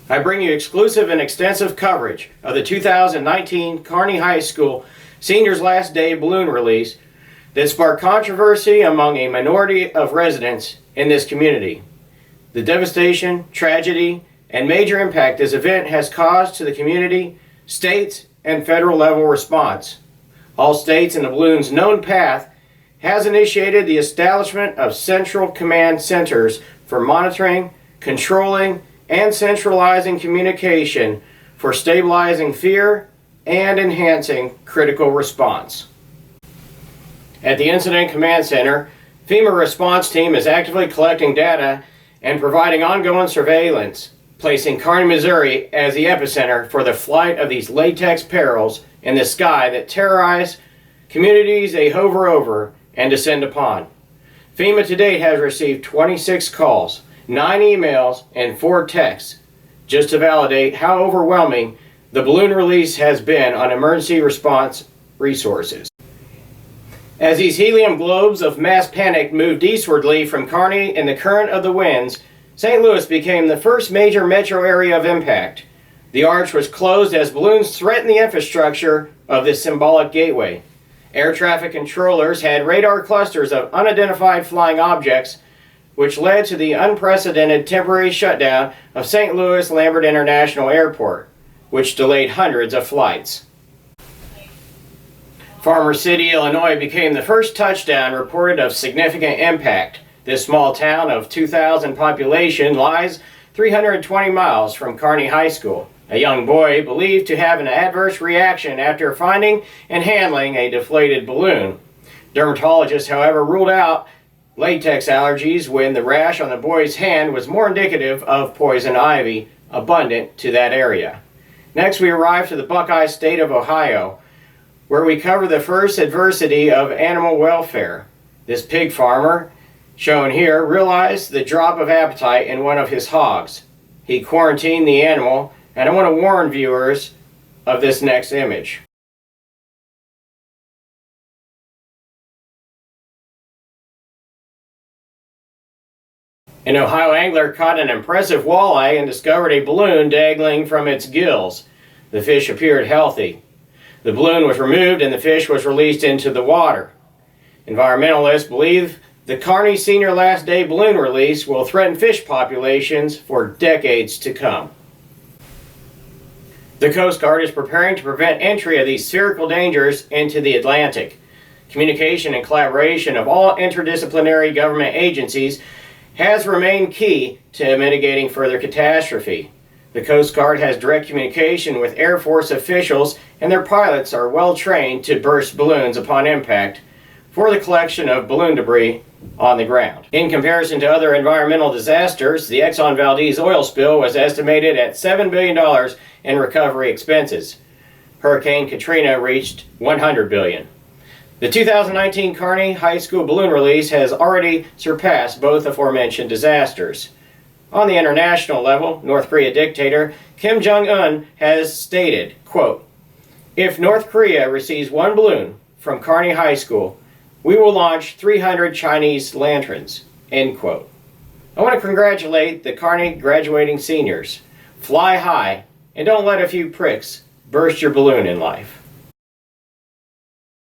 I bring you exclusive and extensive coverage of the 2019 Kearney High School Seniors Last Day balloon release that sparked controversy among a minority of residents in this community. The devastation, tragedy, and major impact this event has caused to the community, states, and federal level response. All states in the balloon's known path has initiated the establishment of central command centers for monitoring, controlling, and centralizing communication for stabilizing fear and enhancing critical response. At the Incident Command Center, FEMA response team is actively collecting data and providing ongoing surveillance, placing Kearney, Missouri as the epicenter for the flight of these latex perils in the sky that terrorize communities they hover over and descend upon. FEMA to date has received 26 calls, 9 emails, and 4 texts just to validate how overwhelming the balloon release has been on emergency response resources. As these helium globes of mass panic moved eastwardly from Kearney in the current of the winds, St. Louis became the first major metro area of impact. The arch was closed as balloons threatened the infrastructure of this symbolic gateway. Air traffic controllers had radar clusters of unidentified flying objects, which led to the unprecedented temporary shutdown of St. Louis Lambert International Airport, which delayed hundreds of flights. Farmer City, Illinois became the first touchdown reported of significant impact. This small town of 2,000 population lies 320 miles from Kearney High School. A young boy believed to have an adverse reaction after finding and handling a deflated balloon. Dermatologists, however, ruled out latex allergies when the rash on the boy's hand was more indicative of poison ivy abundant to that area. Next, we arrive to the Buckeye State of Ohio, where we cover the first adversity of animal welfare. This pig farmer, shown here, realized the drop of appetite in one of his hogs. He quarantined the animal, and I want to warn viewers of this next image. An Ohio angler caught an impressive walleye and discovered a balloon dangling from its gills. The fish appeared healthy. The balloon was removed and the fish was released into the water. Environmentalists believe the Kearney Senior Last Day balloon release will threaten fish populations for decades to come. The Coast Guard is preparing to prevent entry of these spherical dangers into the Atlantic. Communication and collaboration of all interdisciplinary government agencies has remained key to mitigating further catastrophe. The Coast Guard has direct communication with Air Force officials, and their pilots are well trained to burst balloons upon impact for the collection of balloon debris on the ground. In comparison to other environmental disasters, the Exxon Valdez oil spill was estimated at $7 billion in recovery expenses. Hurricane Katrina reached $100 billion. The 2019 Kearney High School balloon release has already surpassed both aforementioned disasters. On the international level, North Korea dictator Kim Jong-un has stated, quote, "If North Korea receives one balloon from Kearney High School, we will launch 300 Chinese lanterns," end quote. I want to congratulate the Kearney graduating seniors. Fly high and don't let a few pricks burst your balloon in life.